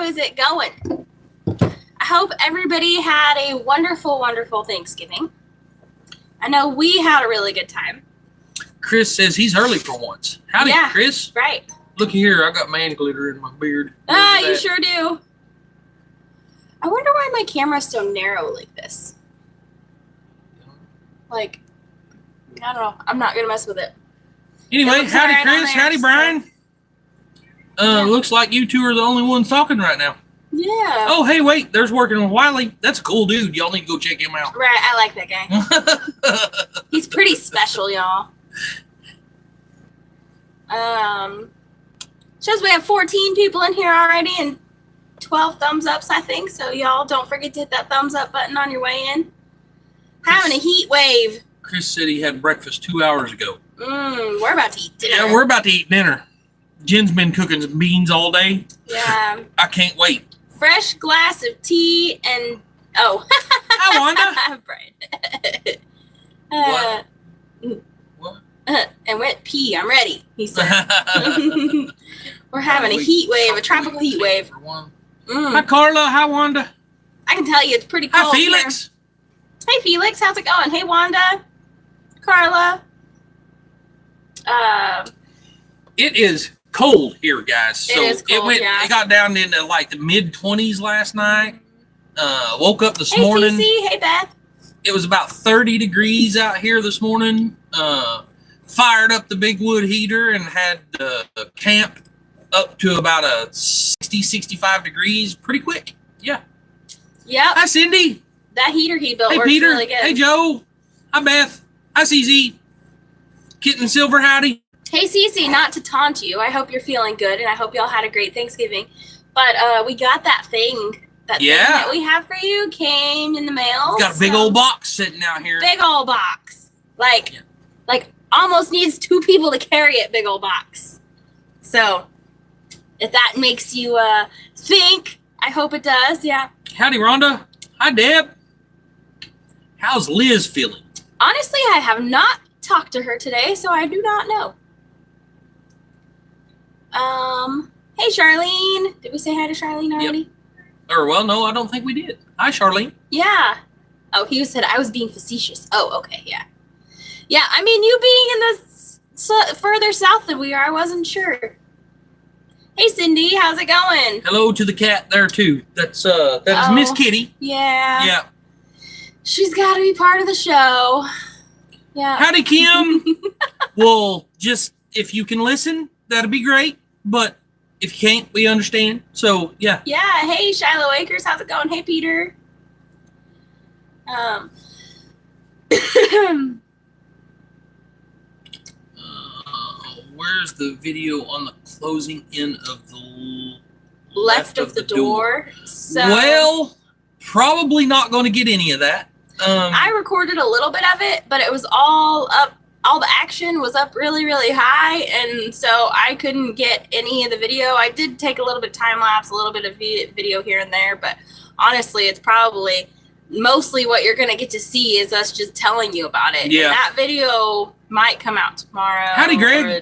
how is it going? I hope everybody had a wonderful, wonderful Thanksgiving. I know we had a really good time. Chris says he's early for once. Howdy, Chris. Right. Look here, I got man glitter in my beard. You sure do. I wonder why my camera's so narrow like this. Like, I don't know. I'm not going to mess with it. Anyway, howdy, Chris. Howdy, Brian. Looks like you two are the only ones talking right now. Yeah. Oh, hey, wait. There's working with Wiley. That's a cool dude. Y'all need to go check him out. Right. I like that guy. He's pretty special, y'all. Shows we have 14 people in here already and 12 thumbs ups, I think. So y'all don't forget to hit that thumbs up button on your way in. Having a heat wave. Chris said he had breakfast 2 hours ago. We're about to eat dinner. Yeah, we're about to eat dinner. Jen's been cooking beans all day. Yeah. I can't wait. Fresh glass of tea and Hi, Wanda. Brian. What? And went pee. I'm ready. He said. We're having a heat wave, a tropical heat wave. Hi, Carla. Hi, Wanda. I can tell you it's pretty cold. Hi, Felix. Here. Hey, Felix. How's it going? Hey, Wanda. Carla. It is cold here, guys. So it is cold, it got down into like the mid-20s last night. Woke up this morning. Hey, Cece. Hey, Beth. It was about 30 degrees out here this morning. Fired up the big wood heater and had the camp up to about a 60, 65 degrees pretty quick. Yeah. Yep. Hi, Cindy. That heater he built works Peter. really good. Hey, Joe. Hi, Beth. Hi, CZ. Kitten Silver, howdy. Hey, Cece, not to taunt you. I hope you're feeling good, and I hope y'all had a great Thanksgiving. But we got that thing. That thing that we have for you came in the mail. We've got a big old box sitting out here. Big old box. Like almost needs 2 people to carry it, big old box. So, if that makes you think, I hope it does, yeah. Howdy, Rhonda. Hi, Deb. How's Liz feeling? Honestly, I have not talked to her today, so I do not know. Hey, Charlene. Did we say hi to Charlene already? Yep. Well, no, I don't think we did. Hi, Charlene. Yeah. Oh, he said I was being facetious. Oh, okay, yeah. Yeah, I mean, you being in the further south than we are, I wasn't sure. Hey, Cindy, how's it going? Hello to the cat there, too. That is Miss Kitty. Yeah. Yeah. She's got to be part of the show. Yeah. Howdy, Kim. Well, just if you can listen, that'd be great. But if you can't, we understand. So, yeah. Yeah. Hey, Shiloh Akers, how's it going? Hey, Peter. Where's the video on the closing in of the left of the door? So, well, probably not going to get any of that. I recorded a little bit of it, but it was all up. All the action was up really, really high, and so I couldn't get any of the video. I did take a little bit of time lapse, a little bit of video here and there, but honestly, it's probably mostly what you're going to get to see is us just telling you about it. Yeah. And that video might come out tomorrow. Howdy, Greg. Or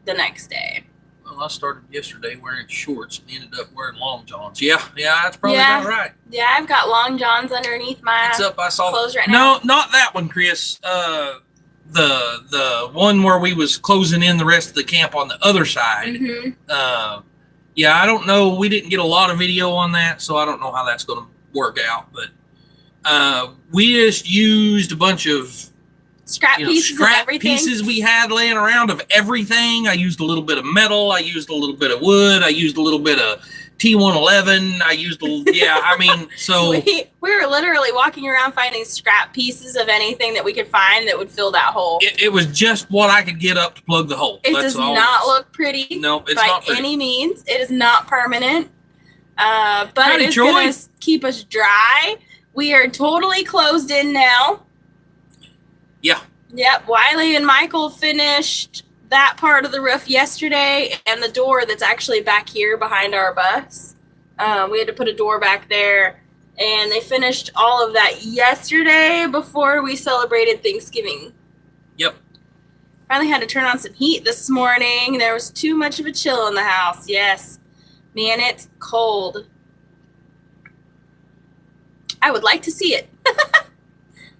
the next day. Well, I started yesterday wearing shorts and ended up wearing long johns. Yeah, that's probably about right. Yeah, I've got long johns underneath my clothes right now. No, not that one, Chris. The one where we was closing in the rest of the camp on the other side. Mm-hmm. Yeah, I don't know. We didn't get a lot of video on that, so I don't know how that's going to work out. But we just used a bunch of scrap pieces we had laying around of everything. I used a little bit of metal. I used a little bit of wood. I used a little bit of T111. I used so we were literally walking around finding scrap pieces of anything that we could find that would fill that hole. It was just what I could get up to plug the hole. It does not look pretty. No, it's not pretty. By any means. It is not permanent. But Howdy, it is going to keep us dry. We are totally closed in now. Yeah. Yep. Wiley and Michael finished that part of the roof yesterday, and the door that's actually back here behind our bus. We had to put a door back there, and they finished all of that yesterday before we celebrated Thanksgiving. Yep. Finally had to turn on some heat this morning. There was too much of a chill in the house. Yes. Man, it's cold. I would like to see it.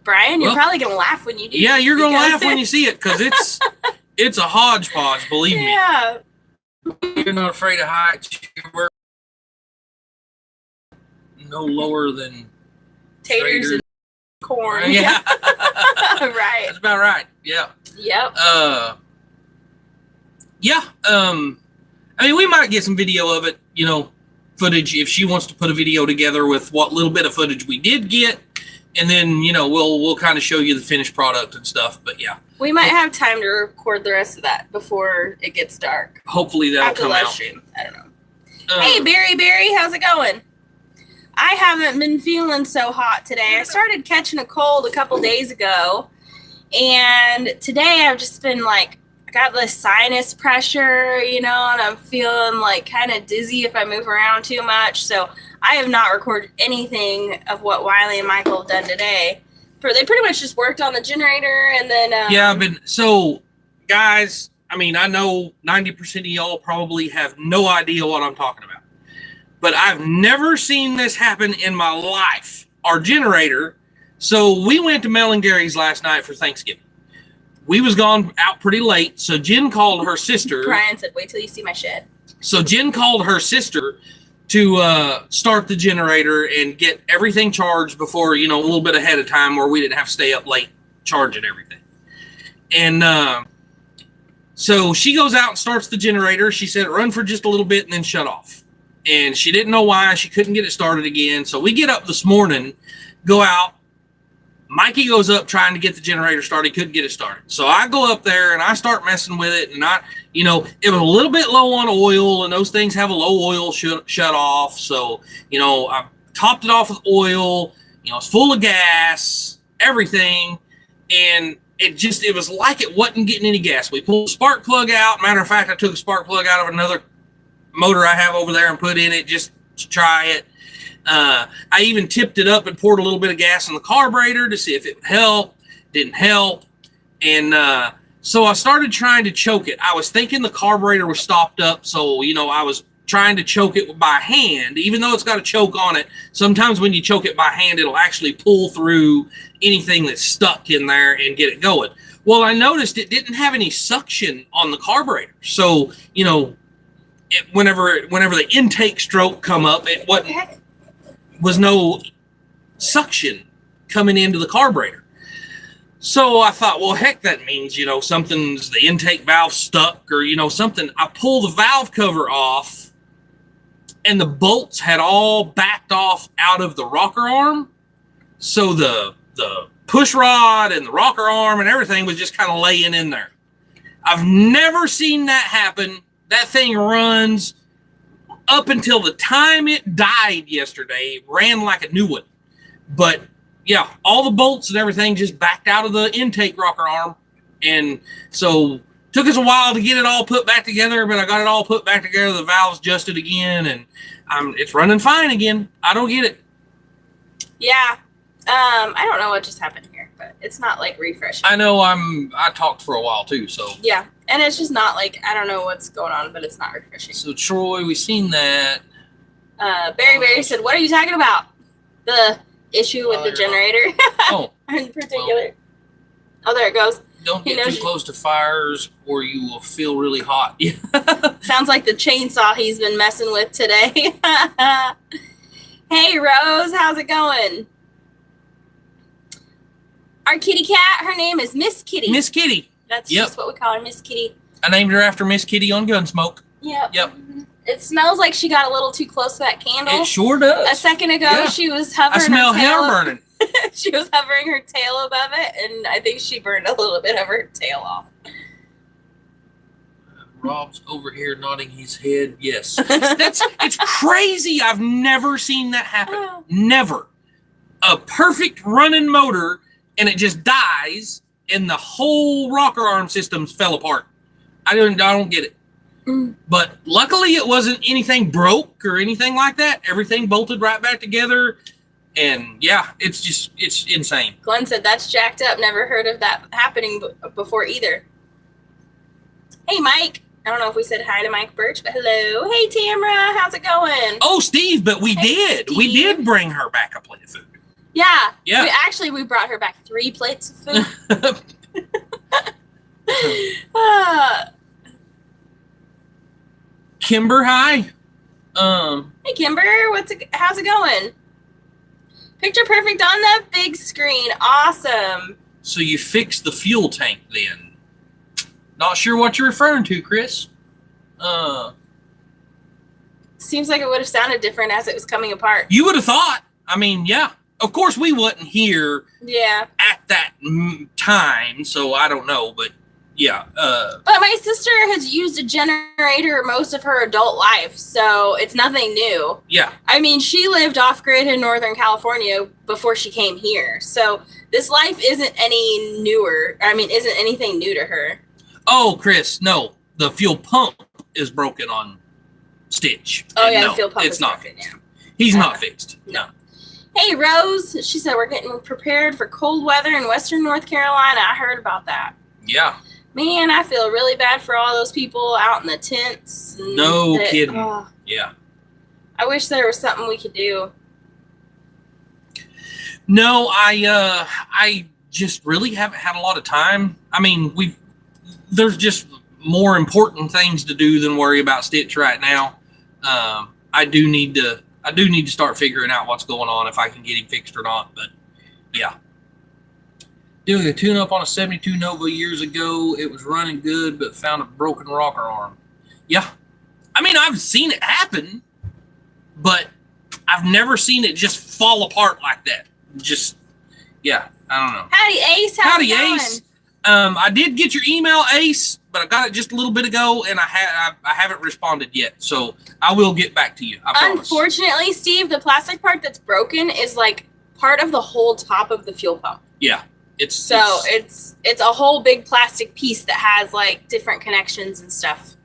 Brian, you're probably going to laugh when you do. Yeah, you're going to laugh when you see it because it's a hodgepodge, believe me. Yeah. You're not afraid of heights. You're no lower than taters and corn. Yeah. Right. That's about right. Yeah. Yep. Yeah. I mean, we might get some video of it, footage if she wants to put a video together with what little bit of footage we did get. And then, we'll kind of show you the finished product and stuff. But yeah. We might have time to record the rest of that before it gets dark. Hopefully that'll after come live out. Stream. I don't know. Hey, Barry, how's it going? I haven't been feeling so hot today. I started catching a cold a couple days ago. And today I've just been I got this sinus pressure, and I'm feeling kind of dizzy if I move around too much. So I have not recorded anything of what Wiley and Michael have done today. They pretty much just worked on the generator and then... so guys, I mean, I know 90% of y'all probably have no idea what I'm talking about. But I've never seen this happen in my life. Our generator... So we went to Mel and Gary's last night for Thanksgiving. We was gone out pretty late, so Jen called her sister. Brian said, wait till you see my shed. So Jen called her sister to start the generator and get everything charged before, a little bit ahead of time where we didn't have to stay up late charging everything. And so she goes out and starts the generator. She said, run for just a little bit and then shut off. And she didn't know why. She couldn't get it started again. So we get up this morning, go out. Mikey goes up trying to get the generator started. He couldn't get it started. So I go up there and I start messing with it. And it was a little bit low on oil, and those things have a low oil shut off. So, I topped it off with oil. It's full of gas, everything. And it was like it wasn't getting any gas. We pulled the spark plug out. Matter of fact, I took a spark plug out of another motor I have over there and put in it just to try it. I even tipped it up and poured a little bit of gas in the carburetor to see if it would help. Didn't help. And so I started trying to choke it. I was thinking the carburetor was stopped up. So, I was trying to choke it by hand. Even though it's got a choke on it, sometimes when you choke it by hand, it'll actually pull through anything that's stuck in there and get it going. Well, I noticed it didn't have any suction on the carburetor. So, whenever the intake stroke come up, it was no suction coming into the carburetor. So I thought, well, heck, that means, something's the intake valve stuck or, something. I pull the valve cover off and the bolts had all backed off out of the rocker arm. So the push rod and the rocker arm and everything was just kind of laying in there. I've never seen that happen. That thing runs up until the time it died yesterday. It ran like a new one. But yeah, all the bolts and everything just backed out of the intake rocker arm. And so took us a while to get it all put back together, but I got it all put back together. The valves adjusted again, and it's running fine again. I don't get it. Yeah. I don't know what just happened here, but it's not refreshing. I know I talked for a while too, so. Yeah. And it's just not I don't know what's going on, but it's not refreshing. So Troy, we seen that. Barry said, what are you talking about? The issue with the generator. Oh. In particular. Oh, there it goes. Don't get too close to fires or you will feel really hot. Sounds like the chainsaw he's been messing with today. Hey, Rose, how's it going? Our kitty cat, her name is Miss Kitty. Miss Kitty. That's just what we call her, Miss Kitty. I named her after Miss Kitty on Gunsmoke. Yep. It smells like she got a little too close to that candle. It sure does. A second ago, she was hovering. I smell hair burning. She was hovering her tail above it, and I think she burned a little bit of her tail off. Rob's over here nodding his head. Yes. It's crazy. I've never seen that happen. Never. A perfect running motor, and it just dies, and the whole rocker arm systems fell apart. I don't get it. But luckily it wasn't anything broke or anything like that. Everything bolted right back together. And yeah, it's insane. Glenn said that's jacked up. Never heard of that happening before either. Hey, Mike. I don't know if we said hi to Mike Birch, but hello. Hey, Tamara. How's it going? Oh, Steve, but we did. Steve. We did bring her back a plate of food. Yeah. Yeah. We brought her back 3 plates of food. Kimber, hi. Hey, Kimber, how's it going? Picture perfect on the big screen. Awesome. So you fixed the fuel tank then? Not sure what you're referring to, Chris. Seems like it would have sounded different as it was coming apart. You would have thought. I mean, yeah. Of course, we wasn't here at that time, so I don't know, but yeah. But my sister has used a generator most of her adult life, so it's nothing new. Yeah. I mean, she lived off-grid in Northern California before she came here, so this life isn't anything new to her. Oh, Chris, no. The fuel pump is broken on Stitch. Oh, yeah, no, the fuel pump it's is not broken, fixed. yeah. He's not fixed. No. Hey, Rose. She said we're getting prepared for cold weather in Western North Carolina. I heard about that. Yeah. Man, I feel really bad for all those people out in the tents. No kidding. Yeah. I wish there was something we could do. No, I just really haven't had a lot of time. I mean, there's just more important things to do than worry about Stitch right now. I do need to start figuring out what's going on, if I can get him fixed or not. But yeah, doing a tune-up on a 72 Nova years ago. It was running good, but found a broken rocker arm. Yeah, I mean, I've seen it happen, but I've never seen it just fall apart like that. Just, yeah, I don't know. Howdy, Ace. How's it going? Ace. I did get your email, Ace, but I got it just a little bit ago, and I haven't responded yet. So I will get back to you. I promise. Unfortunately, Steve, the plastic part that's broken is like part of the whole top of the fuel pump. Yeah, it's a whole big plastic piece that has like different connections and stuff.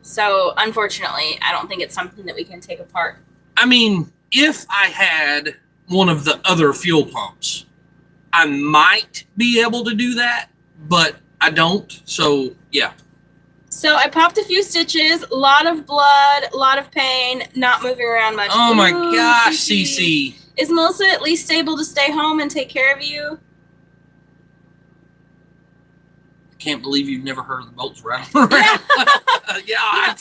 So unfortunately, I don't think it's something that we can take apart. I mean, if I had one of the other fuel pumps, I might be able to do that, but I don't. So yeah. So I popped a few stitches, a lot of blood, a lot of pain, not moving around much. Oh my gosh, Cece. Is Melissa at least able to stay home and take care of you? I can't believe you've never heard of the bolts rattling around. Yeah.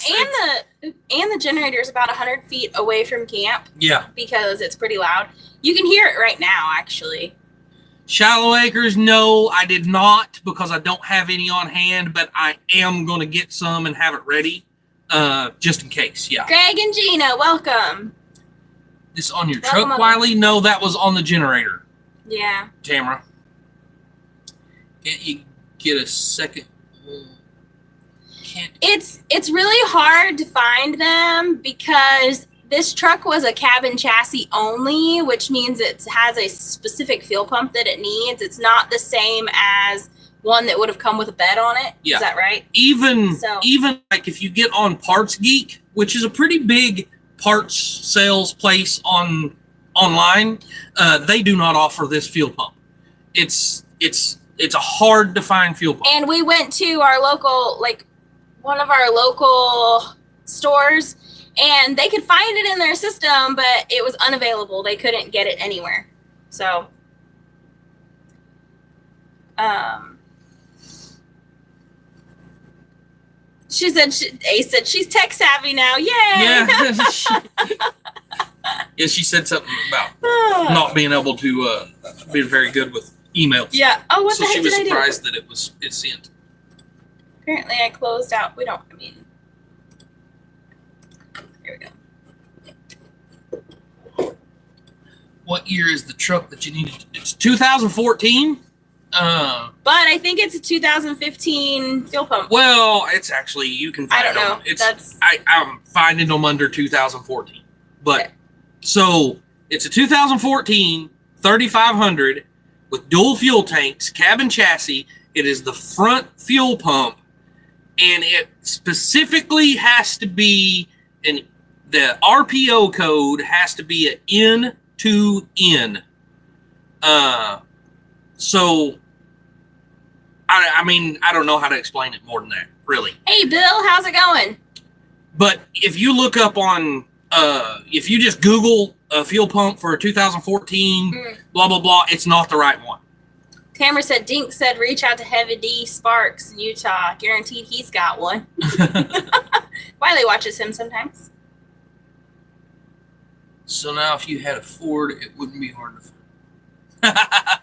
And the generator is about 100 feet away from camp. Yeah. Because it's pretty loud. You can hear it right now, actually. Shallow acres, no, I did not, because I don't have any on hand, but I am going to get some and have it ready, just in case. Yeah. Greg and Gina, welcome. This on your truck, Wiley? No, that was on the generator. Yeah. Tamara, can't you get a second? Can't. It's really hard to find them because this truck was a cabin chassis only, which means it has a specific fuel pump that it needs. It's not the same as one that would have come with a bed on it. Yeah. Is that right? Even like if you get on Parts Geek, which is a pretty big parts sales place online, they do not offer this fuel pump. It's a hard to find fuel pump. And we went to our local, one of our local stores, and they could find it in their system, but it was unavailable. They couldn't get it anywhere. So, Ace said she's tech savvy now. Yay! Yeah. Yeah, she said something about not being able to be very good with emails. Yeah. Oh, what the heck did I do? So she was surprised that it sent. Apparently, I closed out. Here we go. What year is the truck that you needed? It's 2014. But I think it's a 2015 fuel pump. Well, it's actually, you can find them. I don't know. I'm finding them under 2014. But okay. So it's a 2014 3500 with dual fuel tanks, cabin chassis. It is the front fuel pump, and it specifically has to be the RPO code has to be an N2N. So I mean, I don't know how to explain it more than that, really. Hey, Bill, how's it going? But if you look up on if you just Google a fuel pump for a 2014, blah, blah, blah, it's not the right one. Tamara said, Dink said, reach out to Heavy D Sparks in Utah. Guaranteed he's got one. Wiley watches him sometimes. So now if you had a Ford, it wouldn't be hard to find.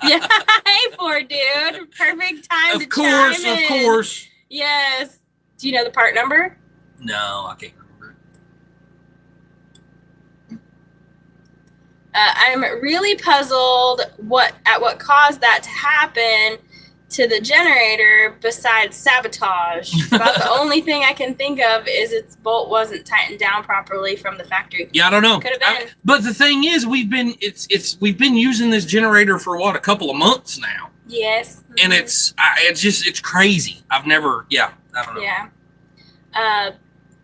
Yeah, hey, Ford dude. Perfect time to chime in. Of course. Yes. Do you know the part number? No, I can't remember it. I'm really puzzled at what caused that to happen to the generator besides sabotage. About the only thing I can think of is its bolt wasn't tightened down properly from the factory. Yeah, I don't know. Could have been. But the thing is, we've been using this generator for what, a couple of months now. Yes. And it's crazy. I don't know. Yeah.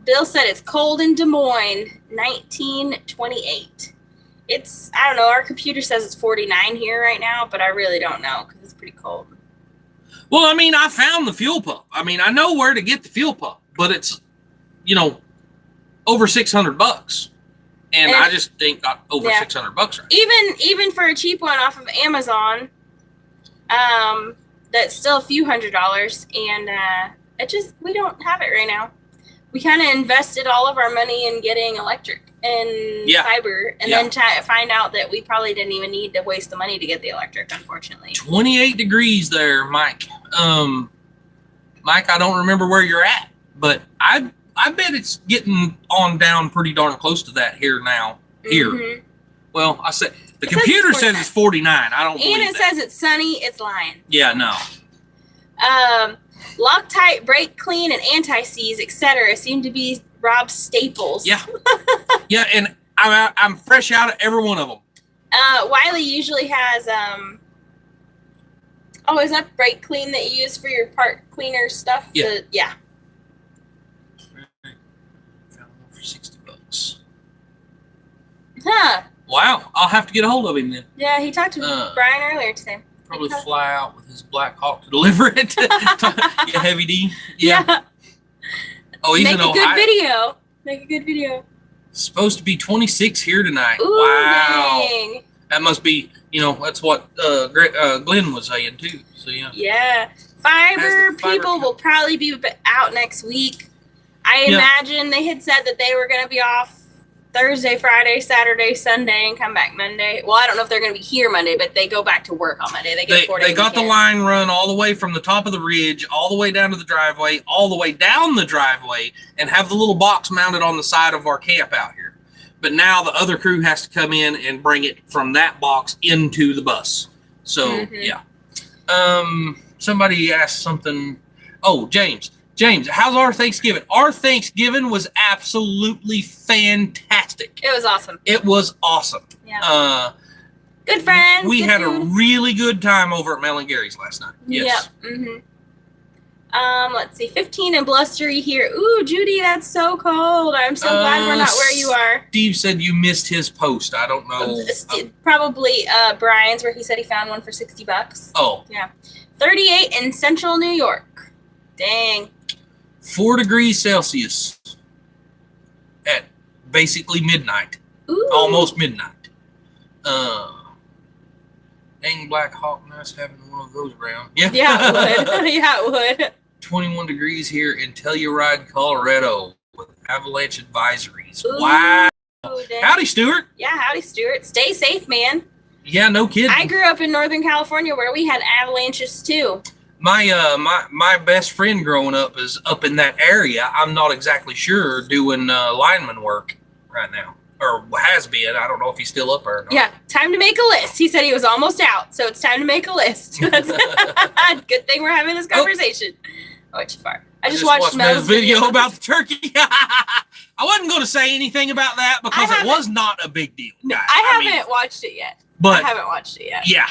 Bill said it's cold in Des Moines, 1928. It's, I don't know, our computer says it's 49 here right now, but I really don't know because it's pretty cold. Well, I mean, I found the fuel pump. I mean, I know where to get the fuel pump, but it's, over $600. And I just think over $600 right. Even for a cheap one off of Amazon, that's still a few $100s, and we don't have it right now. We kind of invested all of our money in getting electric and fiber, and then find out that we probably didn't even need to waste the money to get the electric, unfortunately. 28 degrees there, Mike. Mike, I don't remember where you're at, but I bet it's getting on down pretty darn close to that here now. Here. Mm-hmm. Well, I said the computer says it's 49. I don't believe that. And it says it's sunny. It's lying. Yeah, no. Loctite, brake clean, and anti-seize, etc. seem to be Rob's staples. Yeah. Yeah, and I'm fresh out of every one of them. Wiley usually has is that brake clean that you use for your part cleaner stuff? Yeah. Yeah. Found one for $60. Huh. Wow, I'll have to get a hold of him then. Yeah, he talked to Brian earlier today. Probably fly out with his Black Hawk to deliver it. Yeah, Heavy D. Yeah. Oh, he's in Ohio. Make a good video. It's supposed to be 26 here tonight. Ooh, wow. Dang. That must be, that's what Glenn was saying too. So yeah. Yeah. Fiber people will probably be out next week. I imagine they had said that they were going to be off Thursday, Friday, Saturday, Sunday, and come back Monday. Well, I don't know if they're going to be here Monday, but they go back to work on Monday. They got the line run all the way from the top of the ridge, all the way down to the driveway, all the way down the driveway, and have the little box mounted on the side of our camp out here. But now the other crew has to come in and bring it from that box into the bus. So, yeah. Somebody asked something. Oh, James, how's our Thanksgiving? Our Thanksgiving was absolutely fantastic. It was awesome. It was awesome. Yeah. Good friends. We had a really good time over at Mel and Gary's last night. Yes. Yep. Mm-hmm. Let's see. 15 and blustery here. Ooh, Judy, that's so cold. I'm so glad we're not where you are. Steve said you missed his post. I don't know. Probably Brian's, where he said he found one for $60. Oh. Yeah. 38 in central New York. Dang. 4 degrees Celsius at basically midnight. Ooh. Almost midnight. Dang, Black Hawk, nice having one of those around. Yeah, it would. Yeah, it would. 21 degrees here in Telluride, Colorado, with avalanche advisories. Ooh. Wow. Dang. Howdy, Stuart. Yeah, howdy, Stuart. Stay safe, man. Yeah, no kidding. I grew up in Northern California where we had avalanches too. My best friend growing up is up in that area. I'm not exactly sure, doing lineman work right now, or has been. I don't know if he's still up or not. Yeah, time to make a list. He said he was almost out, so it's time to make a list. Good thing we're having this conversation. Oh, it's far. I just watched Mel's video about the turkey. I wasn't going to say anything about that because it was not a big deal. I haven't watched it yet. But I haven't watched it yet. Yeah.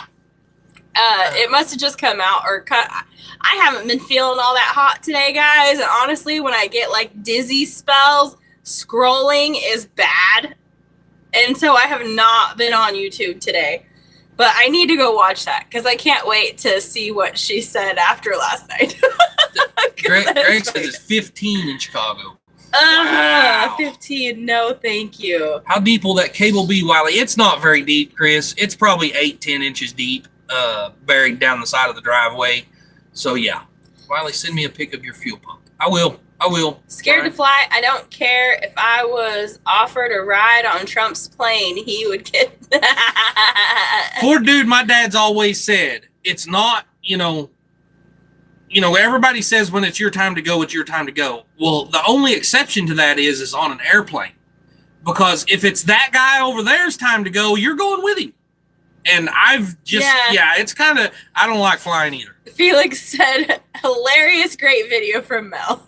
It must have just come out or cut. I haven't been feeling all that hot today, guys. And honestly, when I get like dizzy spells, scrolling is bad. And so I have not been on YouTube today. But I need to go watch that because I can't wait to see what she said after last night. Greg says it's 15 in Chicago. Wow. 15. No, thank you. How deep will that cable be, Wiley? It's not very deep, Chris. It's probably 8-10 inches deep, buried down the side of the driveway. So yeah, Wiley, send me a pic of your fuel pump. I will. Scared to fly. I don't care if I was offered a ride on Trump's plane. He would get. Poor dude. My dad's always said it's not. Everybody says when it's your time to go, it's your time to go. Well, the only exception to that is on an airplane, because if it's that guy over there's time to go, you're going with him. And I've just, it's kind of, I don't like flying either. Felix said, hilarious, great video from Mel.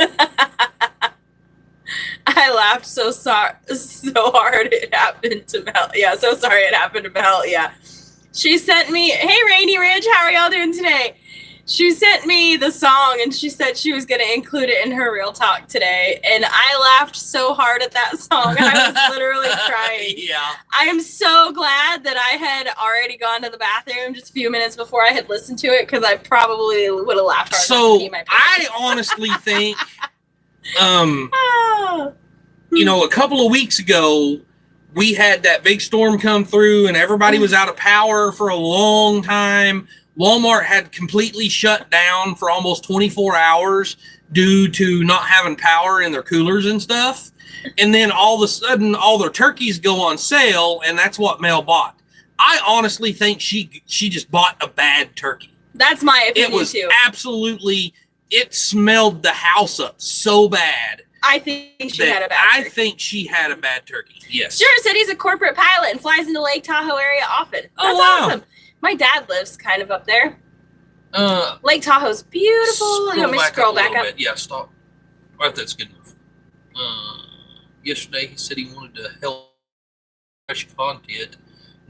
I laughed so hard it happened to Mel. Yeah, so sorry it happened to Mel. Yeah. She sent me, hey, Rainy Ridge, how are y'all doing today? She sent me the song, and she said she was going to include it in her Real Talk today. And I laughed so hard at that song. I was literally crying. Yeah. I am so glad that I had already gone to the bathroom just a few minutes before I had listened to it, because I probably would have laughed hard. So I honestly think, a couple of weeks ago, we had that big storm come through, and everybody was out of power for a long time. Walmart had completely shut down for almost 24 hours due to not having power in their coolers and stuff. And then all of a sudden, all their turkeys go on sale, and that's what Mel bought. I honestly think she just bought a bad turkey. That's my opinion, it was too. Absolutely, it smelled the house up so bad. I think she had a bad turkey. I think she had a bad turkey, yes. Sure said he's a corporate pilot and flies into Lake Tahoe area often. That's awesome. My dad lives kind of up there. Lake Tahoe's beautiful. You want me to scroll back up? Yeah, stop. All right, that's good enough. Yesterday, he said he wanted to help fresh content.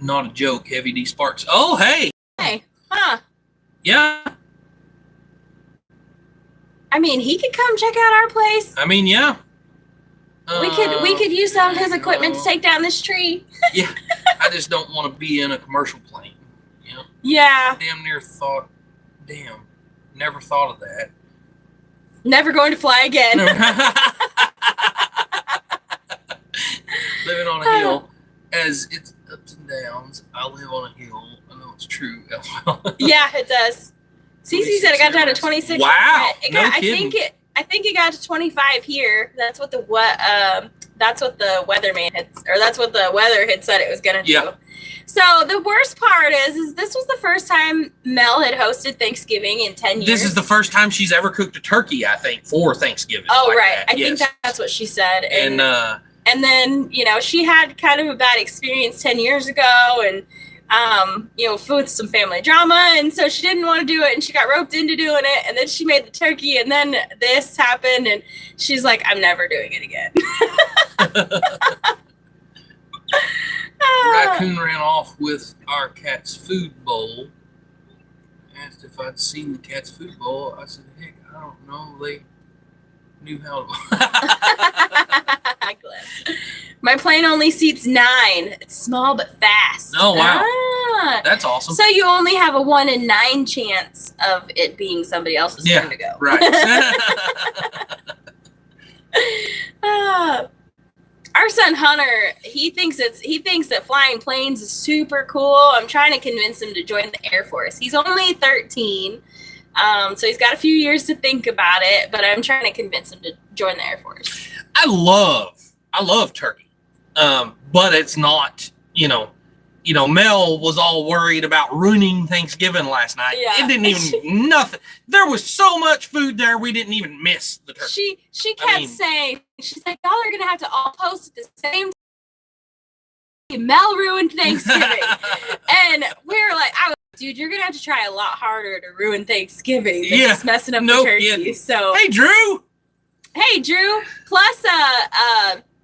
Not a joke. Heavy D Sparks. Oh, hey. Hey. Huh. Yeah. I mean, he could come check out our place. I mean, yeah. We could use some of his equipment to take down this tree. Yeah. I just don't want to be in a commercial plane. Yeah. Never thought of that. Never going to fly again. Living on a hill, as it's ups and downs. I live on a hill. I know it's true. Yeah, it does. Cece said it got down to 26. Wow. I think it got to 25 here. That's what the weatherman had, or that's what the weather had said it was gonna do. Yeah. So the worst part is this was the first time Mel had hosted Thanksgiving in 10 years. This is the first time she's ever cooked a turkey, I think, for Thanksgiving. Oh, like right. That. I think that's what she said. And then, she had kind of a bad experience 10 years ago, and, with some family drama. And so she didn't want to do it, and she got roped into doing it. And then she made the turkey, and then this happened, and she's like, I'm never doing it again. Raccoon ran off with our cat's food bowl. Asked if I'd seen the cat's food bowl. I said, heck, I don't know. They knew how to. My plane only seats 9. It's small but fast. Oh, wow. That's awesome. So you only have a 1 in 9 chance of it being somebody else's turn to go. Right. Our son Hunter, he thinks that flying planes is super cool. I'm trying to convince him to join the Air Force. He's only 13, so he's got a few years to think about it. But I'm trying to convince him to join the Air Force. I love turkey, but it's not. Mel was all worried about ruining Thanksgiving last night. Yeah. It didn't even nothing. There was so much food there, we didn't even miss the turkey. She kept saying, she's like, y'all are gonna have to all post at the same time. Mel ruined Thanksgiving. And we were like, dude, you're gonna have to try a lot harder to ruin Thanksgiving than just messing up the turkey. Yeah. So hey Drew. Plus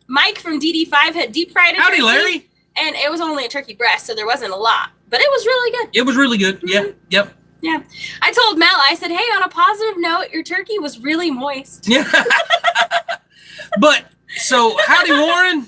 Mike from DD5 had deep fried a Howdy, turkey. Larry. And it was only a turkey breast, so there wasn't a lot. But it was really good. It was really good. Mm-hmm. Yeah. Yep. Yeah. I told Mel, I said, hey, on a positive note, your turkey was really moist. Yeah. But, so, howdy, Warren.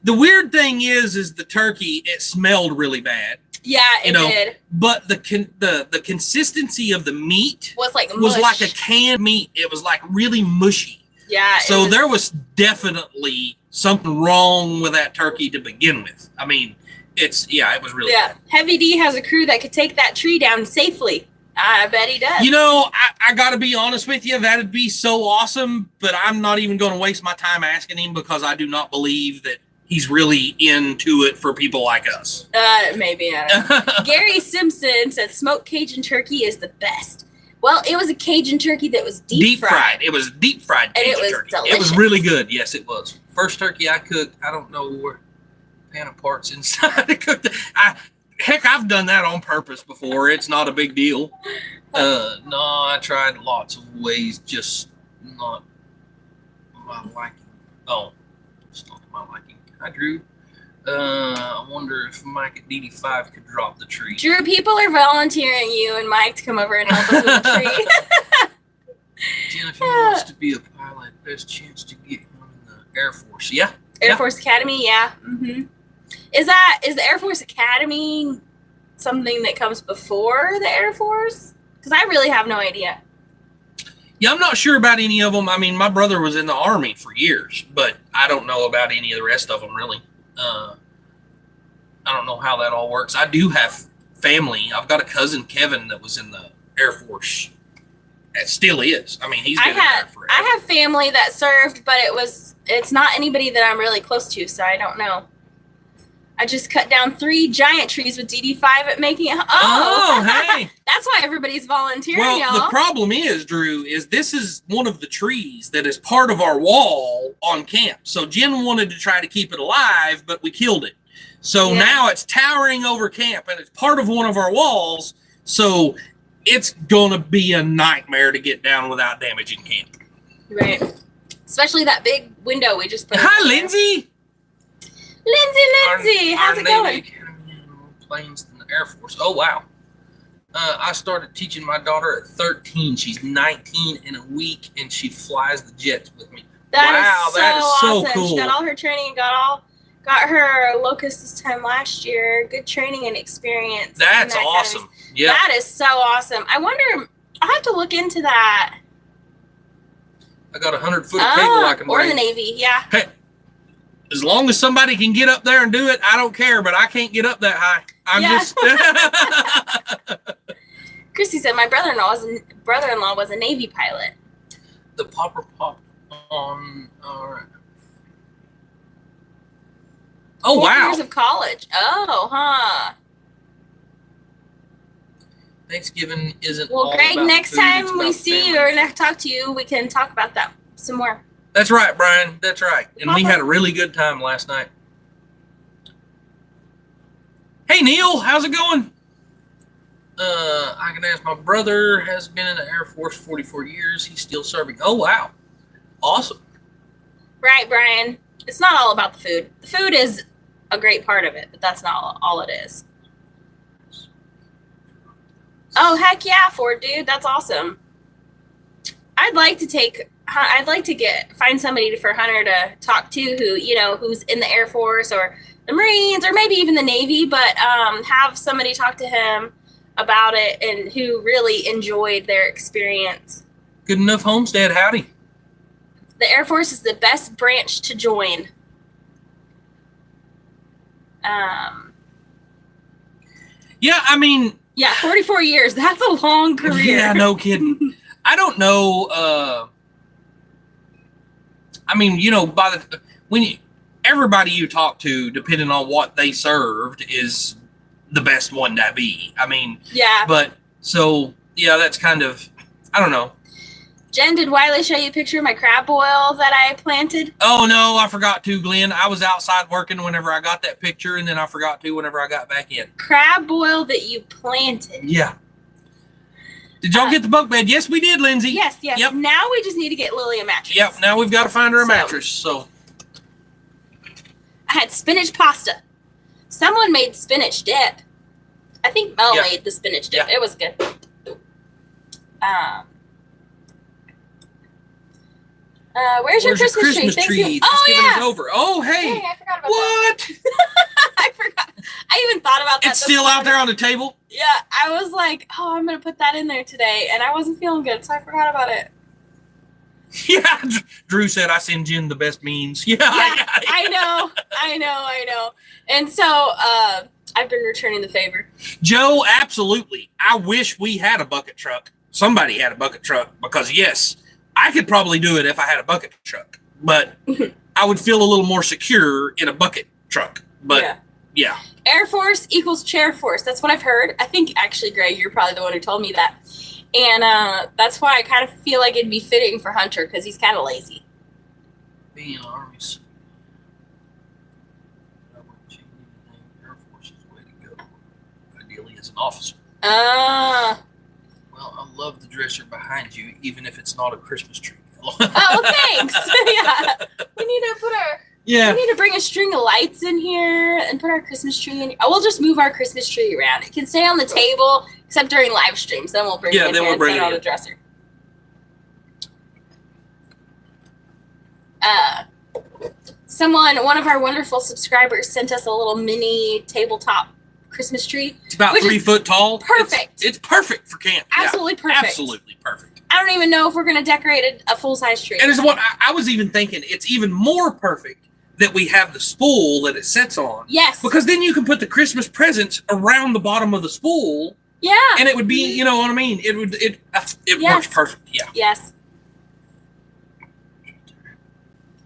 The weird thing is the turkey, it smelled really bad. Yeah, it did. But the consistency of the meat was like a canned meat. It was like really mushy. Yeah. So there was definitely something wrong with that turkey to begin with. I mean, it was really bad. Heavy D has a crew that could take that tree down safely. I bet he does. You know, I got to be honest with you. That'd be so awesome, but I'm not even going to waste my time asking him because I do not believe that he's really into it for people like us. Maybe. I don't know. Gary Simpson said smoked Cajun turkey is the best. Well, it was a Cajun turkey that was deep fried. It was deep fried Cajun and it was turkey. delicious. It was really good. Yes, it was. First turkey I cooked, I don't know where pan of parts inside. I cooked it. Heck, I've done that on purpose before. It's not a big deal. No, I tried lots of ways, just not my liking. Oh, it's not my liking. Hi, Drew. I wonder if Mike at DD5 could drop the tree. Drew, people are volunteering you and Mike to come over and help us with the tree. Jennifer wants to be a pilot. Best chance to get him in the Air Force. Yeah. Air Force Academy, yeah. Mm-hmm. Is the Air Force Academy something that comes before the Air Force? Because I really have no idea. Yeah, I'm not sure about any of them. I mean, my brother was in the Army for years, but I don't know about any of the rest of them, really. I don't know how that all works. I do have family. I've got a cousin, Kevin, that was in the Air Force. It still is. I mean, he's been in there forever. I have family that served, but it's not anybody that I'm really close to, so I don't know. I just cut down 3 giant trees with DD5 at making it. Oh, hey. That's why everybody's volunteering, well, y'all. The problem is, Drew, is this is one of the trees that is part of our wall on camp. So Jen wanted to try to keep it alive, but we killed it. So now it's towering over camp, and it's part of one of our walls. So it's going to be a nightmare to get down without damaging camp. Right. Especially that big window we just put in. Hi, Lindsay. Lindsay, how's it going? Academy planes in the Air Force. Oh, wow. I started teaching my daughter at 13. She's 19 in a week, and she flies the jets with me. That is so cool. She got all her training and got her locust this time last year. Good training and experience. That's awesome. Yeah. That is so awesome. I wonder, I'll have to look into that. I got a 100-foot cable I can or bring. the Navy, yeah. Hey, as long as somebody can get up there and do it, I don't care, but I can't get up that high. I'm just... Christy said my brother-in-law was a Navy pilot. The popper popped on... All right. Oh, 4 wow. years of college. Oh, huh. Thanksgiving isn't well, all Greg, about next food, time it's we about see family. you or talk to you, we can talk about that some more. That's right, Brian. That's right. And we had a really good time last night. Hey, Neil. How's it going? I can ask. My brother has been in the Air Force 44 years. He's still serving. Oh, wow. Awesome. Right, Brian. It's not all about the food. The food is a great part of it, but that's not all it is. Oh, heck yeah, Ford, dude. That's awesome. I'd like to find somebody for Hunter to talk to who's in the Air Force or the Marines or maybe even the Navy, but have somebody talk to him about it and who really enjoyed their experience. Good enough, Homestead. Howdy. The Air Force is the best branch to join. Yeah, I mean... Yeah, 44 years. That's a long career. Yeah, no kidding. I don't know... I mean, everybody you talk to, depending on what they served, is the best one to be. I mean, yeah. But so yeah, that's kind of, I don't know. Jen, did Wiley show you a picture of my crab boil that I planted? Oh no, I forgot to, Glenn. I was outside working whenever I got that picture, and then I forgot to whenever I got back in. Crab boil that you planted. Yeah. Did y'all get the bunk bed? Yes, we did, Lindsay. Yes. Yep. Now we just need to get Lily a mattress. Yep. Now we've got to find her a mattress. So I had spinach pasta. Someone made spinach dip. I think Mel made the spinach dip. Yeah. It was good. Where's your Christmas tree? Thanksgiving is over. Oh, hey. Dang, I forgot about what? That. I forgot. I even thought about that. It's still out there on the table? Yeah, I was like, oh, I'm going to put that in there today. And I wasn't feeling good, so I forgot about it. Yeah, Drew said I send Jen the best means. Yeah, I know. And so I've been returning the favor. Joe, absolutely. I wish we had a bucket truck. Somebody had a bucket truck because, yes, I could probably do it if I had a bucket truck, but I would feel a little more secure in a bucket truck. But yeah. Air Force equals chair force. That's what I've heard. I think actually, Greg, you're probably the one who told me that. And that's why I kind of feel like it'd be fitting for Hunter because he's kind of lazy. Being an Army, Air Force is the way to go. Ideally, as an officer. Well, I love the dresser behind you, even if it's not a Christmas tree. Oh, thanks. Yeah, we need to put our. Yeah. We need to bring a string of lights in here and put our Christmas tree in. We'll just move our Christmas tree around. It can stay on the table, except during live streams. Then we'll bring it in here and set it on the dresser. One of our wonderful subscribers sent us a little mini tabletop Christmas tree. It's about 3 foot tall. Perfect. It's perfect for camp. Absolutely perfect. Absolutely perfect. I don't even know if we're going to decorate a full-size tree. And it's what I was even thinking. It's even more perfect that we have the spool that it sits on. Yes. Because then you can put the Christmas presents around the bottom of the spool. Yeah. And it would be, you know what I mean? It works perfect. Yeah. Yes.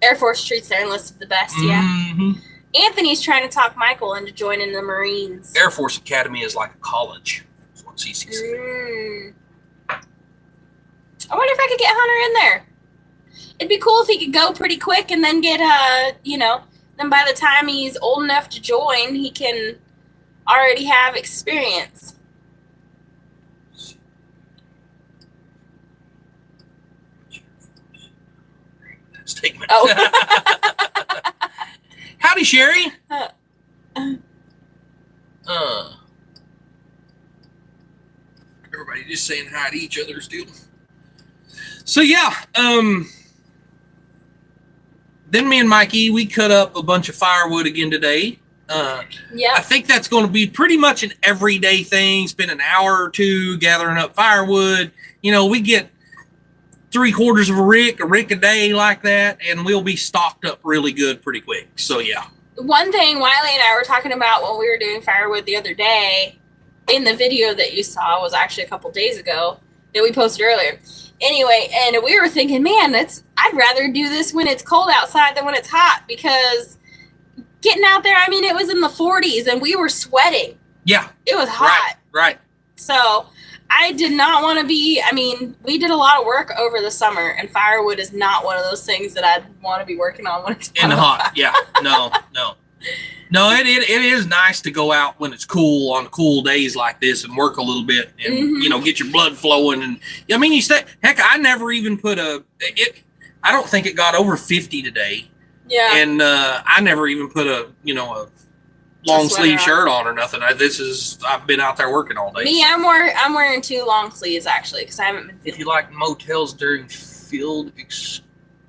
Air Force treats their enlisted the best, yeah. Mm-hmm. Anthony's trying to talk Michael into joining the Marines. Air Force Academy is like a college. That's what CC said. I wonder if I could get Hunter in there. It'd be cool if he could go pretty quick and then get, then by the time he's old enough to join, he can already have experience. Statement. Oh. Howdy, Sherry. Everybody just saying hi to each other still. So yeah, then me and Mikey, we cut up a bunch of firewood again today. I think that's going to be pretty much an everyday thing. Spend an hour or two gathering up firewood. You know, we get 3/4 of a rick a day like that, and we'll be stocked up really good pretty quick. So yeah. One thing Wiley and I were talking about when we were doing firewood the other day, in the video that you saw was actually a couple days ago that we posted earlier. Anyway, and we were thinking, man, I'd rather do this when it's cold outside than when it's hot, because getting out there, I mean, it was in the 40s and we were sweating. Yeah. It was hot. Right. So I did not want to we did a lot of work over the summer, and firewood is not one of those things that I'd want to be working on when it's in the hot. Yeah. No, it is nice to go out when it's cool on cool days like this and work a little bit and, get your blood flowing. And I mean, I never even put I don't think it got over 50 today. Yeah. And I never even put a long sleeve shirt on or nothing. I've been out there working all day. Me, I'm wearing 2 long sleeves actually, because I haven't been feeling. If you like motels during field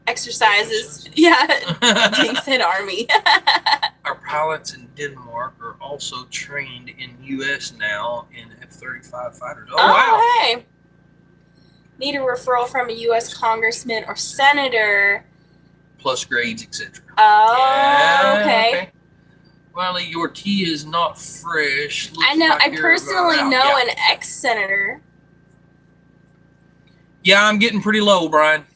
exercises. Yeah. Jing said Army. Our pilots in Denmark are also trained in U.S. now in F-35 fighters. Oh, wow. Hey. Need a referral from a U.S. congressman or senator. Plus grades, etc. Oh, yeah, okay. Wiley, your tea is not fresh. I know. I personally know an ex-senator. Yeah, I'm getting pretty low, Brian.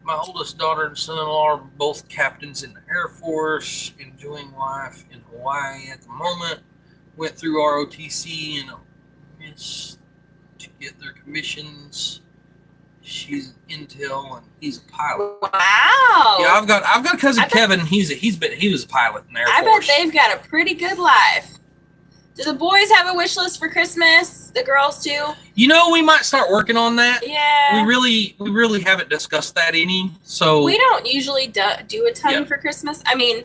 My oldest daughter and son-in-law are both captains in the Air Force, enjoying life in Hawaii at the moment. Went through ROTC and missed to get their commissions. She's Intel and he's a pilot. Wow. Yeah, I've got a cousin Kevin. He was a pilot in the Air Force. I bet they've got a pretty good life. Do the boys have a wish list for Christmas? The girls too? We might start working on that. Yeah. We really haven't discussed that any. So we don't usually do a ton for Christmas. I mean,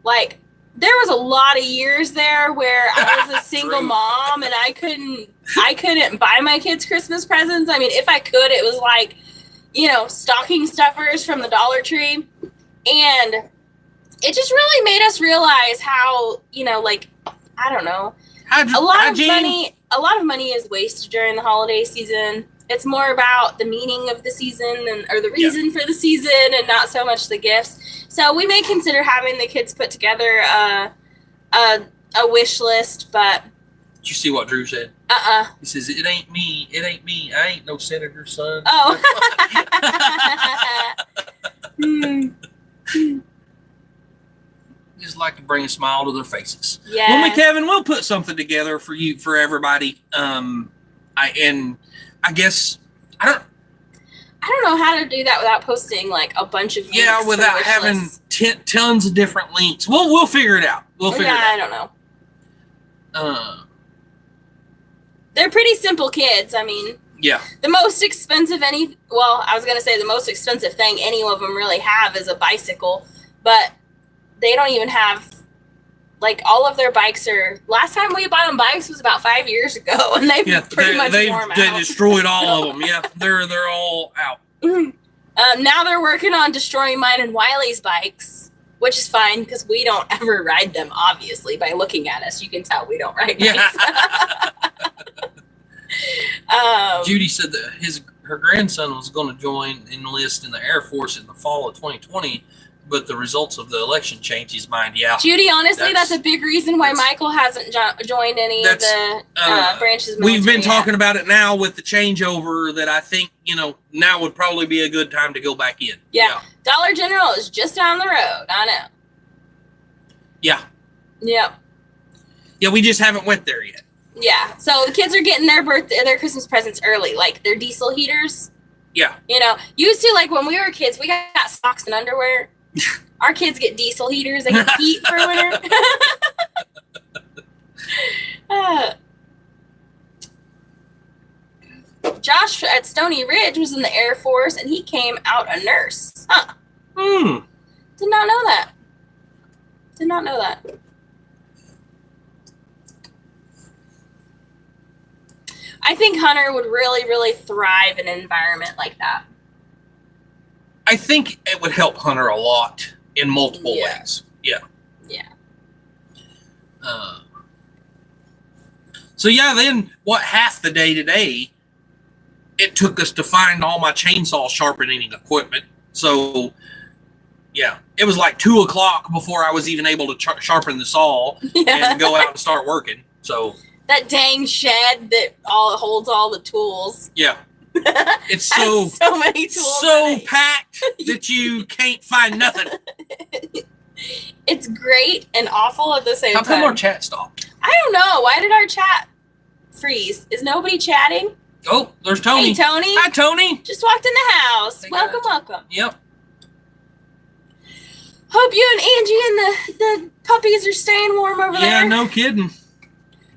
there was a lot of years there where I was a single mom and I couldn't buy my kids Christmas presents. I mean, if I could, it was stocking stuffers from the Dollar Tree. And it just really made us realize how, I don't know. A lot of money is wasted during the holiday season, It's more about the meaning of the season or the reason for the season, and not so much the gifts. So we may consider having the kids put together a wish list, but. Did you see what Drew said? He says, "It ain't me. It ain't me. I ain't no senator's son." Oh. Just like to bring a smile to their faces. Yeah. Well, Kevin, we'll put something together for everybody. I guess I don't know how to do that without posting like a bunch of links. Yeah, without having tons of different links. We'll figure it out. We'll figure it out. I don't know. They're pretty simple kids. I mean, yeah. The most expensive the most expensive thing any of them really have is a bicycle, but they don't even have, like, all of their bikes are, last time we bought them bikes was about 5 years ago, and they've pretty much worn out. They destroyed all of them. Yeah, they're all out. Now they're working on destroying mine and Wiley's bikes, which is fine because we don't ever ride them, obviously. By looking at us, you can tell we don't ride bikes. Judy said that her grandson was going to enlist in the Air Force in the fall of 2020, but the results of the election changed his mind. Yeah, Judy, honestly, that's a big reason why Michael hasn't joined any of the branches. We've been talking about it now with the changeover that I think, now would probably be a good time to go back in. Yeah. Dollar General is just down the road. I know. Yeah. Yep. Yeah, we just haven't went there yet. Yeah. So the kids are getting their Christmas presents early, like their diesel heaters. Yeah. Used to, like, when we were kids, we got socks and underwear. Our kids get diesel heaters. They get heat for winter. Josh at Stony Ridge was in the Air Force, and he came out a nurse. Huh. Did not know that. Did not know that. I think Hunter would really, really thrive in an environment like that. I think it would help Hunter a lot in multiple ways. Yeah. Yeah. So then half the day today, it took us to find all my chainsaw sharpening equipment. So yeah, it was like 2:00 before I was even able to sharpen the saw and go out and start working. So that dang shed that holds all the tools. Yeah. It's so many tools. So packed that you can't find nothing. It's great and awful at the same time. How come our chat stopped? I don't know. Why did our chat freeze? Is nobody chatting? Oh, there's Tony. Hey, Tony. Hi, Tony. Just walked in the house. Welcome. Yep. Hope you and Angie and the puppies are staying warm over there. Yeah, no kidding.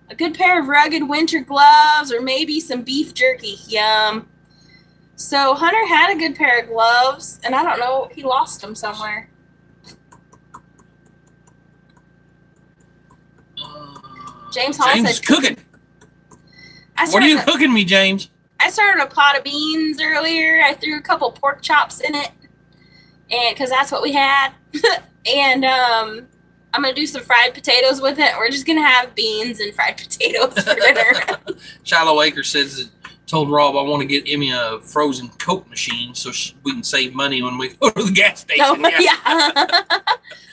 A good pair of rugged winter gloves or maybe some beef jerky. Yum. So Hunter had a good pair of gloves, and I don't know, he lost them somewhere. James is cooking. What are you cooking me, James? I started a pot of beans earlier. I threw a couple pork chops in it, and because that's what we had. And I'm gonna do some fried potatoes with it. We're just gonna have beans and fried potatoes for dinner. Shiloh Acre says told Rob I want to get Emmy a frozen Coke machine so we can save money when we go to the gas station. Oh, yeah.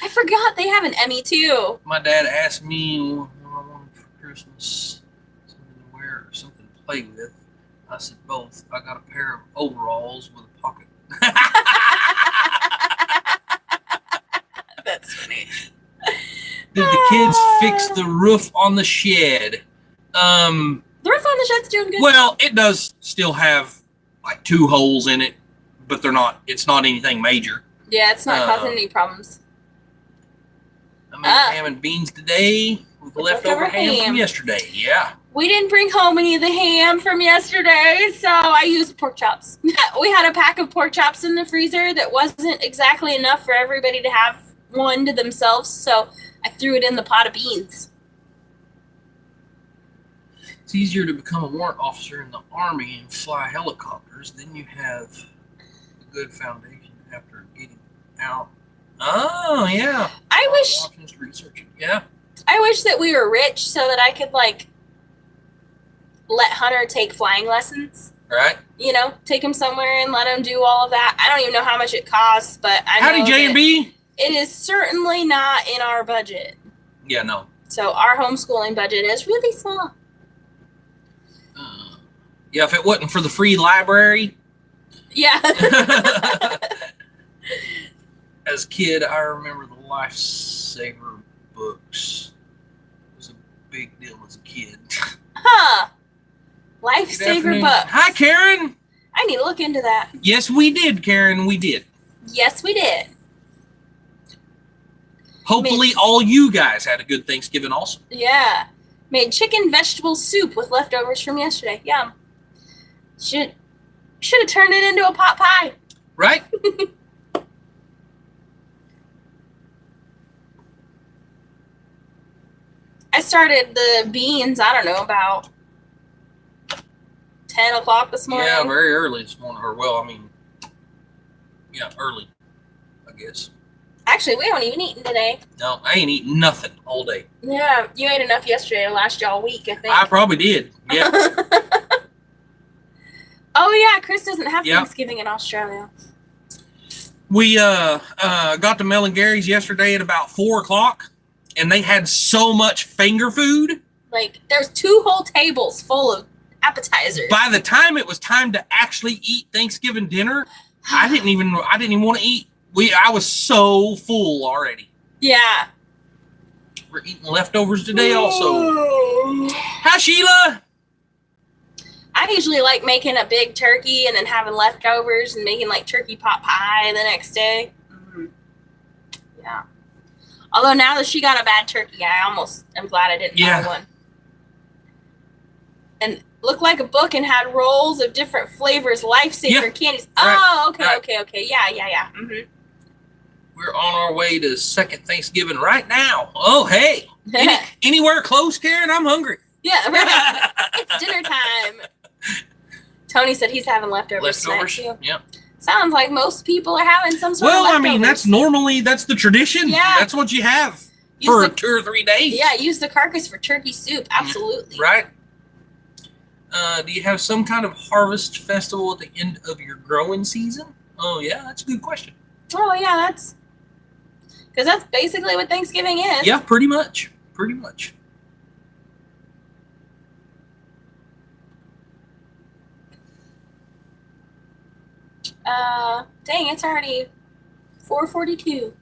I forgot they have an Emmy too. My dad asked me what I wanted for Christmas, something to wear or something to play with. I said both. I got a pair of overalls with a pocket. That's funny. Did the kids fix the roof on the shed? The roof on the shed's doing good. Well, it does still have like 2 holes in it, but it's not anything major. Yeah, it's not causing any problems. I made ham and beans today with leftover ham from yesterday. Yeah. We didn't bring home any of the ham from yesterday, so I used pork chops. We had a pack of pork chops in the freezer that wasn't exactly enough for everybody to have one to themselves, so I threw it in the pot of beans. It's easier to become a warrant officer in the Army and fly helicopters. Then you have a good foundation after getting out. Oh, yeah. I wish. Options to research it. Yeah. I wish that we were rich so that I could, like, let Hunter take flying lessons. Right. You know, take them somewhere and let them do all of that. I don't even know how much it costs, but I know Howdy, J&B. it is certainly not in our budget. Yeah, no. So our homeschooling budget is really small. Yeah, if it wasn't for the free library. Yeah. As a kid, I remember the Lifesaver books. It was a big deal as a kid. Huh. Lifesaver books. Hi, Karen. I need to look into that. Yes, we did, Karen. We did. Yes, we did. Hopefully, all you guys had a good Thanksgiving also. Yeah. Made chicken vegetable soup with leftovers from yesterday. Yum. Should have turned it into a pot pie. Right? I started the beans, I don't know, about 10 o'clock this morning. Yeah, very early this morning. Or, well, I mean, yeah, early, I guess. Actually, we haven't even eaten today. No, I ain't eating nothing all day. Yeah, you ate enough yesterday to last you all week, I think. I probably did. Yeah. Oh, yeah, Chris doesn't have Thanksgiving in Australia. We got to Mel and Gary's yesterday at about 4 o'clock, and they had so much finger food. Like, there's 2 whole tables full of appetizers. By the time it was time to actually eat Thanksgiving dinner, I didn't even want to eat. I was so full already. Yeah. We're eating leftovers today also. Hi, Sheila. I usually like making a big turkey and then having leftovers and making like turkey pot pie the next day. Mm-hmm. Yeah. Although now that she got a bad turkey, I'm glad I didn't buy one. And looked like a book and had rolls of different flavors, Lifesaver candies. Right. Oh, okay, Right. okay. Yeah. Mm-hmm. We're on our way to second Thanksgiving right now. Oh, hey. Anywhere close, Karen? I'm hungry. Yeah, right. It's dinner time. Tony said he's having leftovers tonight, too. Yep. Sounds like most people are having some sort of leftovers. Well, I mean, that's the tradition. Yeah. That's what you have for 2 or 3 days. Yeah, use the carcass for turkey soup. Absolutely. Right. Do you have some kind of harvest festival at the end of your growing season? Oh, yeah, that's a good question. Oh, yeah, because that's basically what Thanksgiving is. Yeah, pretty much. Pretty much. Dang, it's already 4:42.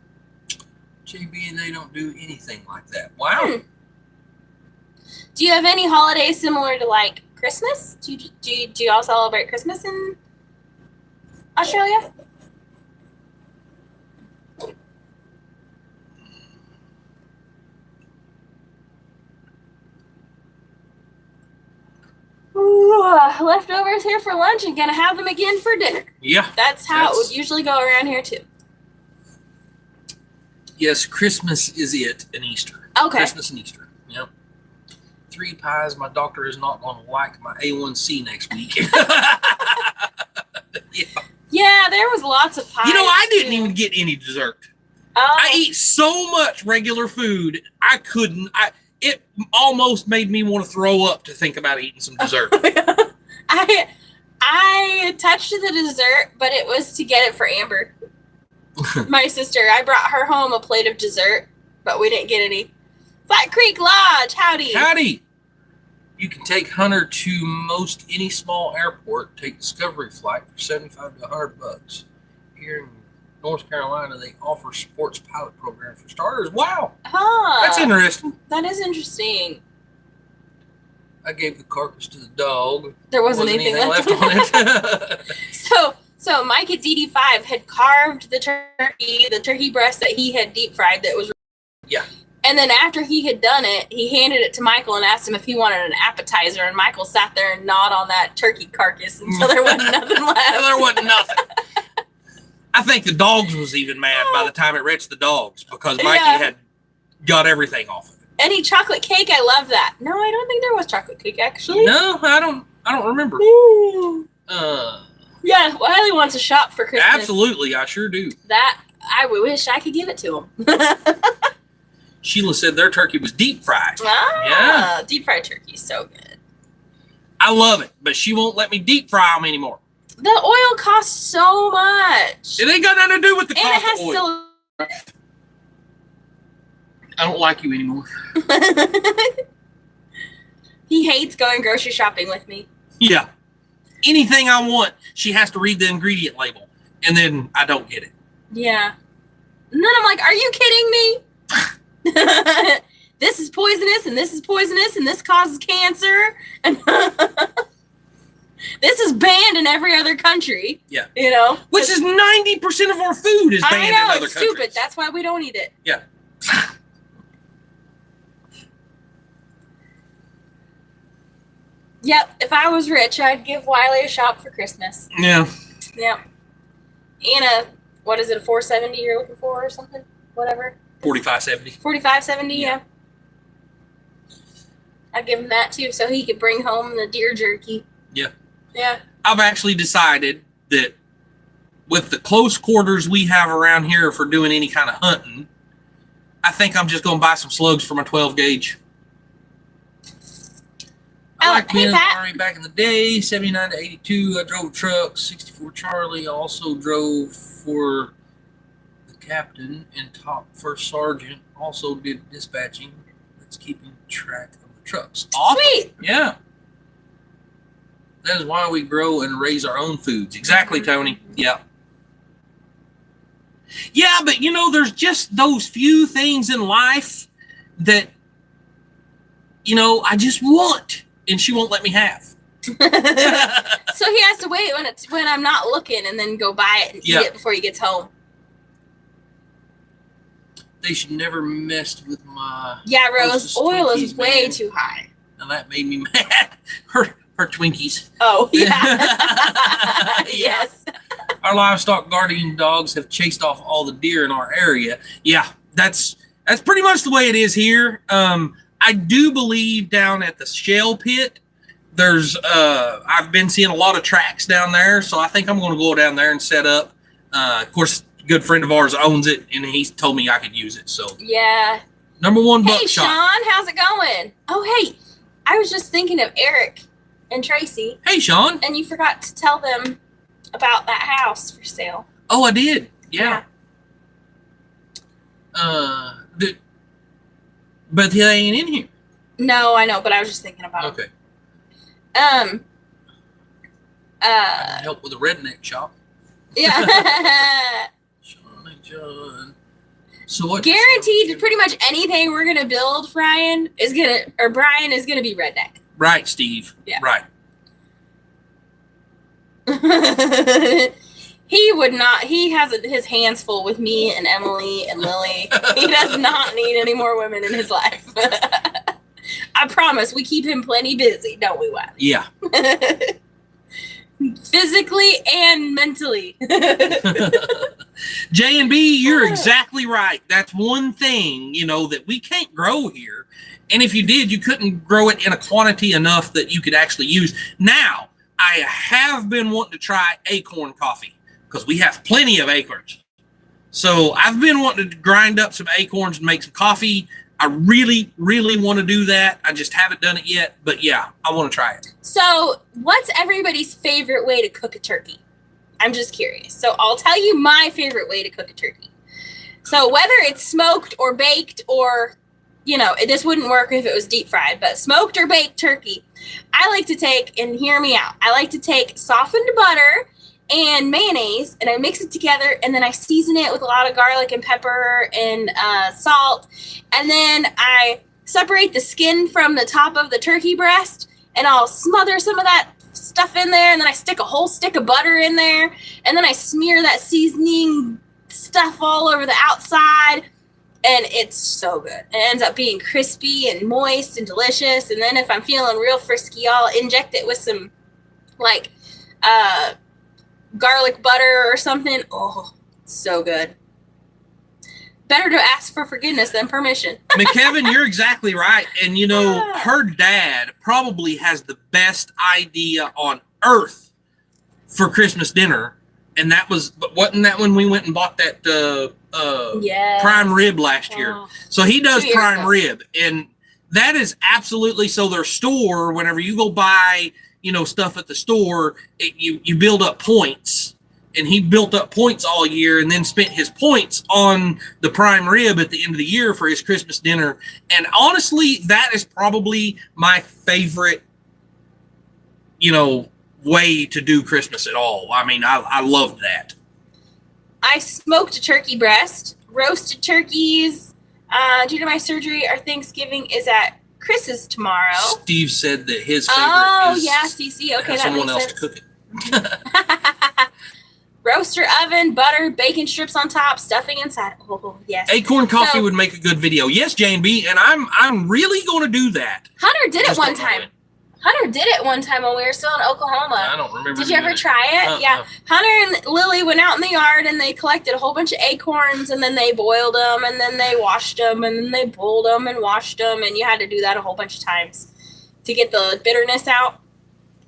JB and they don't do anything like that. Wow. Do you have any holidays similar to like Christmas? Do you all celebrate Christmas in Australia? Ooh, leftovers here for lunch and gonna have them again for dinner. Yeah. That's how it would usually go around here too. Yes, Christmas is it and Easter. Okay. Christmas and Easter. Yep. 3 pies. My doctor is not going to like my A1C next week. Yeah, there was lots of pies. You know, I didn't even get any dessert. I eat so much regular food, I couldn't. It almost made me want to throw up to think about eating some dessert. I touched the dessert, but it was to get it for Amber. My sister. I brought her home a plate of dessert, but we didn't get any. Flat Creek Lodge, howdy. Howdy. You can take Hunter to most any small airport, take Discovery flight for $75 to $100. Here in North Carolina, they offer sports pilot program for starters. Wow. Huh. That's interesting. That is interesting. I gave the carcass to the dog. There wasn't anything left on it. So Mike at DD5 had carved the turkey breast that he had deep fried that was. Yeah. And then after he had done it, he handed it to Michael and asked him if he wanted an appetizer. And Michael sat there and gnawed on that turkey carcass until there wasn't nothing left. There wasn't nothing. I think the dogs was even mad by the time it reached the dogs because Mikey had got everything off of it. Any chocolate cake? I love that. No, I don't think there was chocolate cake actually. No, I don't remember. Yeah, Wiley wants a shop for Christmas. Absolutely, I sure do. That I wish I could give it to him. Sheila said their turkey was deep fried. Yeah, deep fried turkey, so good. I love it, but she won't let me deep fry them anymore. The oil costs so much. It ain't got nothing to do with the And cost it has of oil. I don't like you anymore. He hates going grocery shopping with me. Yeah. Anything I want, she has to read the ingredient label, and then I don't get it. Yeah. And then I'm like, are you kidding me? This is poisonous, and this is poisonous, and this causes cancer. And this is banned in every other country. Yeah. You know? Which is 90% of our food is banned in other countries. I know, it's stupid. That's why we don't eat it. Yeah. Yep. If I was rich, I'd give Wiley a shop for Christmas. Yeah. Yep. And what is it, a 470 you're looking for or something? Whatever. 4570. 4570, yeah. I'd give him that too, so he could bring home the deer jerky. Yeah. Yeah. I've actually decided that with the close quarters we have around here for doing any kind of hunting, I think I'm just going to buy some slugs for my 12 gauge. I like being in the Army back in the day, 79 to 82. I drove a truck, 64 Charlie. I also drove for the captain and top first sergeant. Also did dispatching. That's keeping track of the trucks. Awesome. Sweet. Yeah. That is why we grow and raise our own foods. Exactly, Tony. Yeah. Yeah, but you know, there's just those few things in life that, you know, I just want. And she won't let me have. So he has to wait when I'm not looking and then go buy it and eat it before he gets home. They should never mess with my... Yeah, Rose, oil is way too high. And that made me mad. Her Twinkies. Oh, yeah. Yes. Our livestock guardian dogs have chased off all the deer in our area. Yeah, that's pretty much the way it is here. I do believe down at the shell pit, there's I've been seeing a lot of tracks down there, so I think I'm going to go down there and set up. Of course, a good friend of ours owns it, and he's told me I could use it. So yeah. Number one Hey, buckshot. Sean, how's it going? Oh, hey, I was just thinking of Eric and Tracy. Hey, Sean. And you forgot to tell them about that house for sale. Oh, I did. Yeah. But they ain't in here. No, I know, but I was just thinking about Okay. it. I can help with a redneck shop. Yeah. Sean and John. So what? Guaranteed, pretty much anything we're gonna build, Brian is gonna be redneck. Right, Steve. Yeah. Right. He would not. He has his hands full with me and Emily and Lily. He does not need any more women in his life. I promise. We keep him plenty busy, don't we, Wiley? Yeah. Physically and mentally. J and B, you're exactly right. That's one thing, you know, that we can't grow here. And if you did, you couldn't grow it in a quantity enough that you could actually use. Now, I have been wanting to try acorn coffee because we have plenty of acorns. So I've been wanting to grind up some acorns and make some coffee. I really, really want to do that. I just haven't done it yet. But yeah, I want to try it. So what's everybody's favorite way to cook a turkey? I'm just curious. So I'll tell you my favorite way to cook a turkey. So whether it's smoked or baked or, you know, this wouldn't work if it was deep fried, but smoked or baked turkey, I like to take, and hear me out, I like to take softened butter and mayonnaise, and I mix it together, and then I season it with a lot of garlic and pepper and salt, and then I separate the skin from the top of the turkey breast, and I'll smother some of that stuff in there, and then I stick a whole stick of butter in there, and then I smear that seasoning stuff all over the outside, and it's so good. It ends up being crispy and moist and delicious, and then if I'm feeling real frisky, I'll inject it with some, like, garlic butter or something. Oh, so good. Better to ask for forgiveness than permission. McKevin, you're exactly right. And, you know, her dad probably has the best idea on earth for Christmas dinner. And that was, but wasn't that when we went and bought that prime rib last year? So he does prime rib. And that is absolutely, so their store, whenever you go buy stuff at the store, you build up points. And he built up points all year and then spent his points on the prime rib at the end of the year for his Christmas dinner. And honestly, that is probably my favorite, way to do Christmas at all. I mean, I love that. I smoked a turkey breast, roasted turkeys. Due to my surgery, our Thanksgiving is at Chris's tomorrow. Steve said that his favorite is CC. Okay, that someone makes else sense. to cook it. Roaster oven, butter, bacon strips on top, stuffing inside. Oh, yes. Acorn coffee would make a good video. Yes, J&B, and I'm really going to do that. Hunter did it one time. Hunter did it one time when we were still in Oklahoma. I don't remember. Did you ever try it? Yeah. Hunter and Lily went out in the yard and they collected a whole bunch of acorns and then they boiled them and then they washed them and then they boiled them and washed them, and you had to do that a whole bunch of times to get the bitterness out.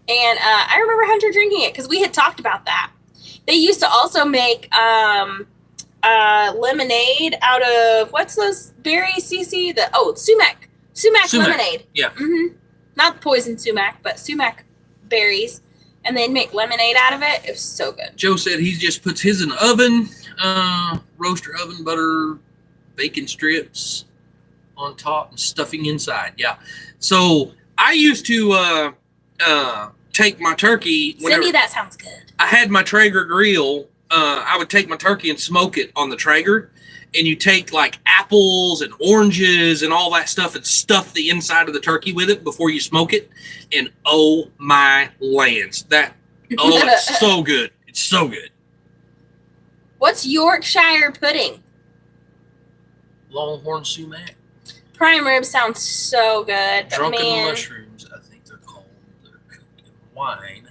And I remember Hunter drinking it because we had talked about that. They used to also make lemonade out of, what's those berries, Cece? Sumac. Sumac lemonade. Yeah. Mm-hmm. Not poison sumac, but sumac berries. And they'd make lemonade out of it. It was so good. Joe said he just puts his in the oven, roaster oven, butter, bacon strips on top, and stuffing inside. Yeah. So I used to take my turkey. Cindy, that sounds good. I had my Traeger grill. I would take my turkey and smoke it on the Traeger. And you take like apples and oranges and all that stuff and stuff the inside of the turkey with it before you smoke it. And oh my lands, it's so good. It's so good. What's Yorkshire pudding? Longhorn sumac. Prime rib sounds so good. Drunken mushrooms, I think they're called. They're cooked in wine.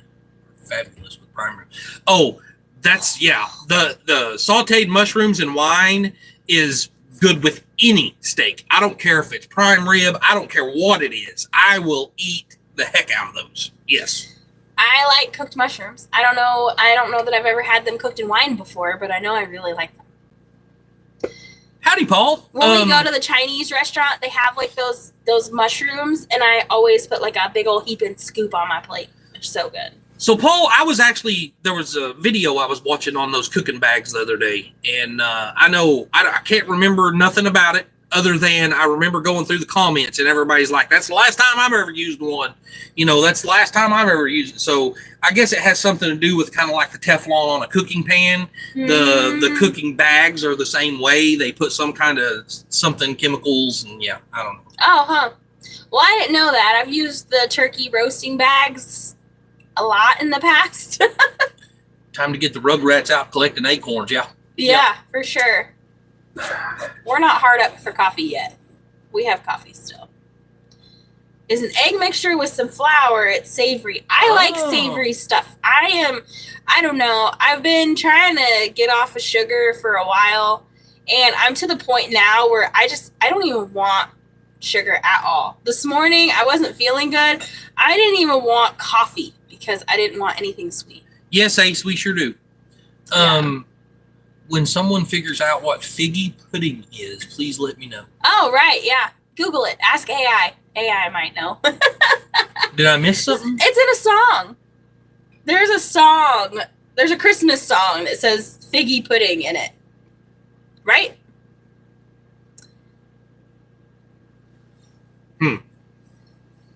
Fabulous with prime rib. Oh, that's, yeah. The sauteed mushrooms and wine is good with any steak. I don't care if it's prime rib. I don't care what it is. I will eat the heck out of those. Yes. I like cooked mushrooms. I don't know that I've ever had them cooked in wine before, but I know I really like them. Howdy, Paul. When we go to the Chinese restaurant, they have like those mushrooms, and I always put like a big old heap and scoop on my plate. They're so good. So, Paul, there was a video I was watching on those cooking bags the other day, and I can't remember nothing about it other than I remember going through the comments, and everybody's like, that's the last time I've ever used one. That's the last time I've ever used it. So I guess it has something to do with kind of like the Teflon on a cooking pan. Mm-hmm. The cooking bags are the same way. They put some kind of something, chemicals, and yeah, I don't know. Oh, huh. Well, I didn't know that. I've used the turkey roasting bags a lot in the past. Time to get the Rugrats out collecting acorns, yeah. Yeah, for sure. We're not hard up for coffee yet. We have coffee still. Is an egg mixture with some flour. It's savory. I like savory stuff. I don't know. I've been trying to get off of sugar for a while, and I'm to the point now where I don't even want sugar at all. This morning, I wasn't feeling good. I didn't even want coffee because I didn't want anything sweet. Yes, Ace, we sure do. Yeah. When someone figures out what figgy pudding is, please let me know. Oh, right, yeah. Google it. Ask AI. AI might know. Did I miss something? It's in a song. There's a song. There's a Christmas song that says figgy pudding in it. Right?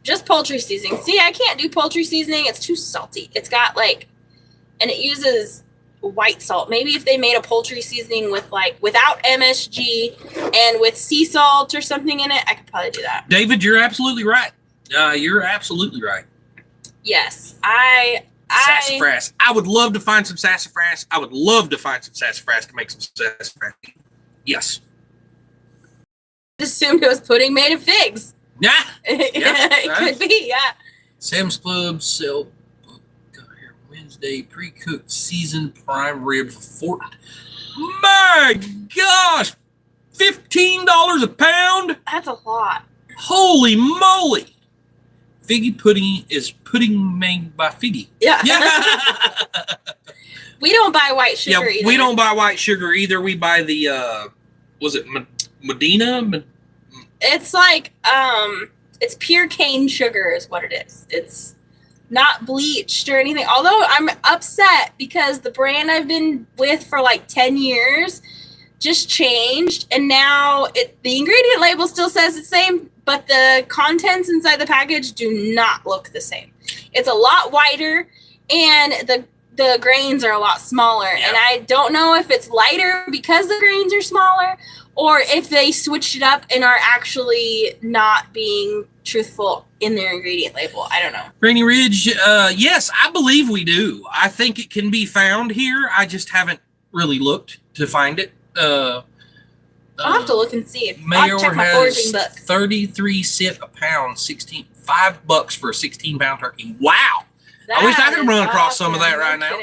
Just poultry seasoning. See, I can't do poultry seasoning. It's too salty. It's got and it uses white salt. Maybe if they made a poultry seasoning with without MSG and with sea salt or something in it, I could probably do that. David, you're absolutely right. You're absolutely right. Yes, sassafras. I would love to find some sassafras. I would love to find some sassafras to make some sassafras. Yes. Assumed it was pudding made of figs. Yeah. It could be, yeah. Sam's Club sell Wednesday pre-cooked seasoned prime rib for my gosh, $15 a pound. That's a lot. Holy moly! Figgy pudding is pudding made by Figgy. Yeah. We don't buy white sugar either. We don't buy white sugar either. We buy the was it Medina? It's like it's pure cane sugar is what it is. It's not bleached or anything. Although I'm upset because the brand I've been with for like 10 years just changed, and now the ingredient label still says the same, but the contents inside the package do not look the same. It's a lot whiter, and the grains are a lot smaller. Yeah. And I don't know if it's lighter because the grains are smaller, or if they switched it up and are actually not being truthful in their ingredient label. I don't know. Rainy Ridge, yes, I believe we do. I think it can be found here. I just haven't really looked to find it. I'll have to look and see. Mayor I'll check my has foraging book. 33 cents a pound, $5 for a 16-pound turkey. Wow. I wish I could run across some of that right now.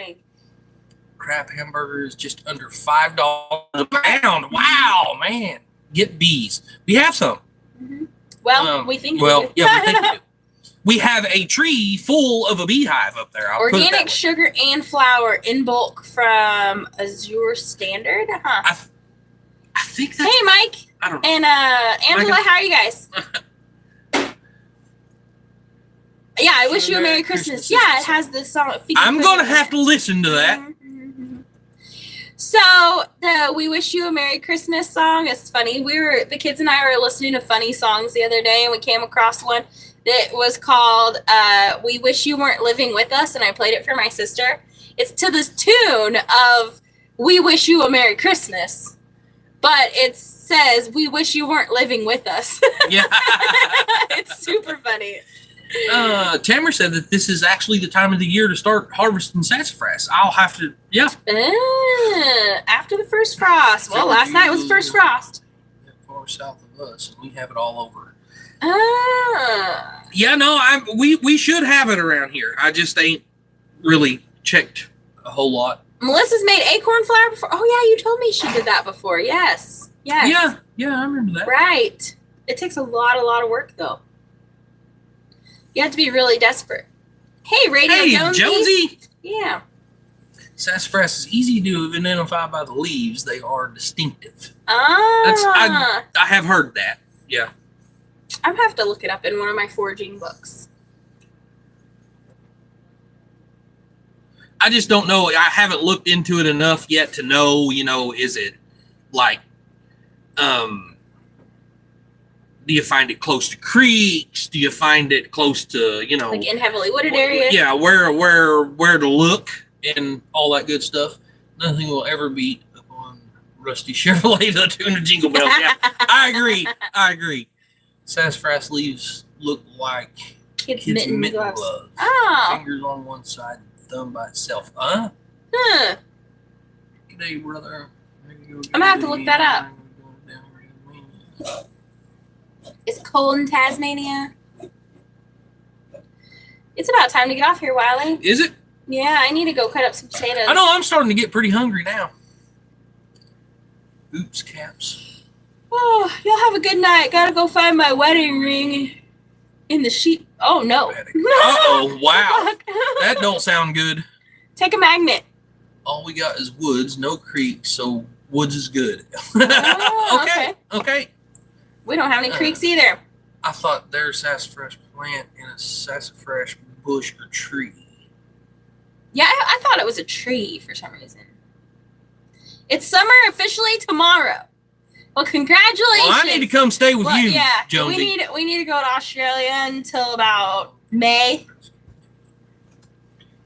Crab hamburger is just under $5 a pound. Wow, man. Get bees. We have some. Mm-hmm. Well, we think we do. Yeah, we think we do. We have a tree full of a beehive up there. Organic sugar and flour in bulk from Azure Standard. Huh. I think that's... Hey, Mike. I don't know. And Angela, how are you guys? Yeah, I wish you a Merry Christmas. Yeah, it has this song. I'm going to have to listen to that. Mm-hmm. So, the We Wish You a Merry Christmas song is funny. The kids and I were listening to funny songs the other day, and we came across one that was called We Wish You Weren't Living With Us, and I played it for my sister. It's to this tune of We Wish You a Merry Christmas, but it says We Wish You Weren't Living With Us. Yeah. It's super funny. Tamara said that this is actually the time of the year to start harvesting sassafras. I'll have to, after the first frost. Well, last night was the first frost. Far south of us, and we have it all over. Yeah, no, we should have it around here. I just ain't really checked a whole lot. Melissa's made acorn flour before. Oh yeah, you told me she did that before. Yes. Yeah, I remember that. Right. It takes a lot of work though. You have to be really desperate. Hey, Jonesy. Yeah. Sassafras is easy to identify by the leaves. They are distinctive. I have heard that. Yeah. I'm gonna have to look it up in one of my foraging books. I just don't know. I haven't looked into it enough yet to know, is it like, do you find it close to creeks? Do you find it close to, like in heavily wooded areas? Yeah, where to look and all that good stuff. Nothing will ever beat upon Rusty Chevrolet, the tuna jingle bells. Yeah, I agree. Sassafras leaves look like kids' mitten gloves. Oh. Fingers on one side, thumb by itself. Huh? G'day, brother. I'm gonna have to look that up. It's cold in Tasmania. It's about time to get off here, Wiley. Is it? Yeah, I need to go cut up some potatoes. I know, I'm starting to get pretty hungry now. Oops, caps. Oh, y'all have a good night. Gotta go find my wedding ring in the sheet. Oh, no. Uh-oh, wow. That don't sound good. Take a magnet. All we got is woods, no creek, so woods is good. Oh, Okay. We don't have any creeks either. I thought there's sassafras plant in a sassafras bush or tree. Yeah, I thought it was a tree for some reason. It's summer officially tomorrow. Well, congratulations. Well, I need to come stay with you, yeah, Jonesy. we need to go to Australia until about May.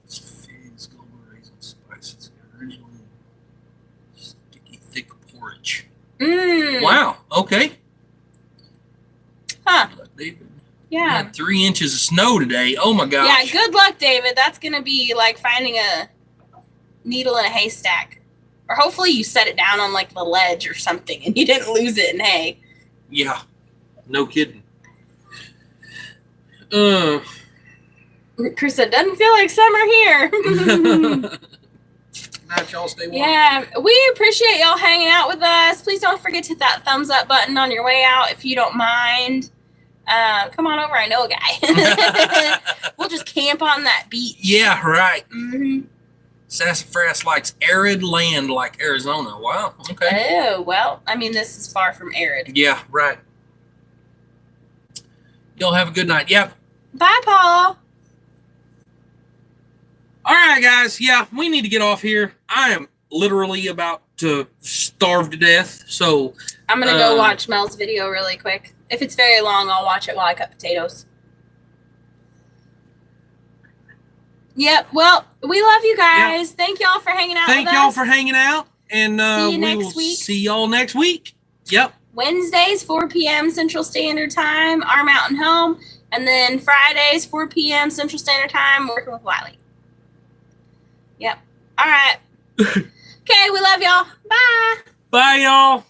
It's figs, golden raisins, spices, originally sticky, thick porridge. Wow. Okay. Huh. Good luck, David. Yeah. We had 3 inches of snow today. Oh my gosh. Yeah, good luck, David. That's going to be like finding a needle in a haystack. Or hopefully you set it down on like the ledge or something and you didn't lose it in hay. Yeah. No kidding. Chris said, doesn't feel like summer here. Night, y'all. Stay warm. Yeah, we appreciate y'all hanging out with us. Please don't forget to hit that thumbs up button on your way out if you don't mind. Come on over. I know a guy. We'll just camp on that beach. Yeah, right. Mm-hmm. Sassafras likes arid land like Arizona. Wow. Okay. Oh, well, I mean, this is far from arid. Yeah, right. Y'all have a good night. Yep. Bye, Paula. All right, guys. Yeah, we need to get off here. I am literally about to starve to death. So I'm going to go watch Mel's video really quick. If it's very long, I'll watch it while I cut potatoes. Yep. Well, we love you guys. Yep. Thank y'all for hanging out with us. Thank y'all for hanging out. And see you we next will week. See y'all next week. Yep. Wednesdays, 4 p.m. Central Standard Time, our mountain home. And then Fridays, 4 p.m. Central Standard Time, working with Wiley. Yep. All right. Okay, we love y'all. Bye. Bye, y'all.